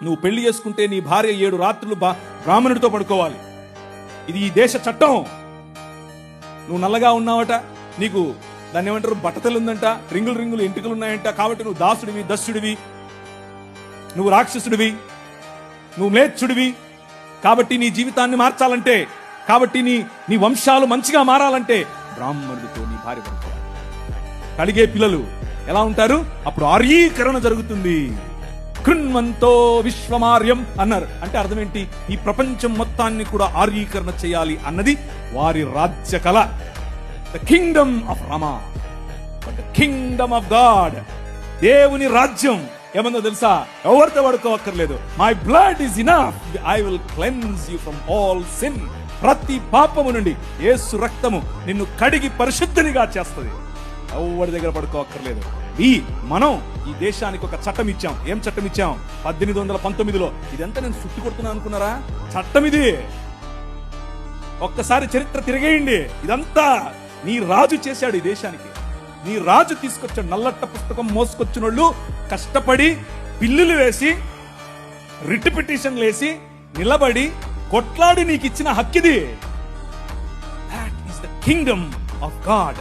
నువ్వు పెళ్లి చేసుకుంటే నీ భార్య 7 రాత్రులు బ్రాహ్మణుడితో పడుకోవాలి. ఇది ఈ దేశ చట్టం. నువ్వు నల్లగా ఉన్నావట, నీకు దాన్ని ఏమంటారు బట్టతలు ఉందంట, రింగులు ఎంటుకలు ఉన్నాయంట, కాబట్టి నువ్వు దాసుడివి, దస్యుడివి, నువ్వు రాక్షసుడివి, నువ్వు మ్లేచ్చుడివి. కాబట్టి నీ జీవితాన్ని మార్చాలంటే, కాబట్టి నీ వంశాలు మంచిగా మారాలంటే బ్రాహ్మణుడితో నీ భార్య పడుకోవాలి. కలిగే పిల్లలు ఎలా ఉంటారు? అప్పుడు ఆర్యీకరణ జరుగుతుంది. కృణ్వంతో విశ్వమార్యం అన్నారు. అంటే అర్థం ఏంటి? ఈ ప్రపంచం మొత్తాన్ని కూడా ఆర్యీకరణ చేయాలి అన్నది వారి రాజ్య కళ. The kingdom of Rama, the kingdom of God. దేవుని రాజ్యం ఏమన్నా తెలుసా? ఎవరితో పడుకోవక్కర్లేదు. My blood is enough, I will cleanse you from all sin. ప్రతి పాపము నుండి యేసు రక్తము నిన్ను కడిగి పరిశుద్ధునిగా చేస్తుంది. ఎవరి దగ్గర పడుకోవక్కర్లేదు. మనం ఈ దేశానికి ఒక చట్టం ఇచ్చాం. ఏం చట్టం ఇచ్చాం? 1819లో. ఇదంతా నేను సుట్టి కొడుతున్నా అనుకున్నారా? చట్టం ఇది. ఒక్కసారి చరిత్ర తిరిగేయండి. ఇదంతా నీ రాజు చేశాడు ఈ దేశానికి. నీ రాజు తీసుకొచ్చాడు. నల్లట్ట పుస్తకం మోసుకొచ్చినోళ్ళు కష్టపడి బిల్లులు వేసి రిట్ పిటిషన్లు వేసి నిలబడి కొట్లాడి నీకు ఇచ్చిన హక్కిది. That is the kingdom of God.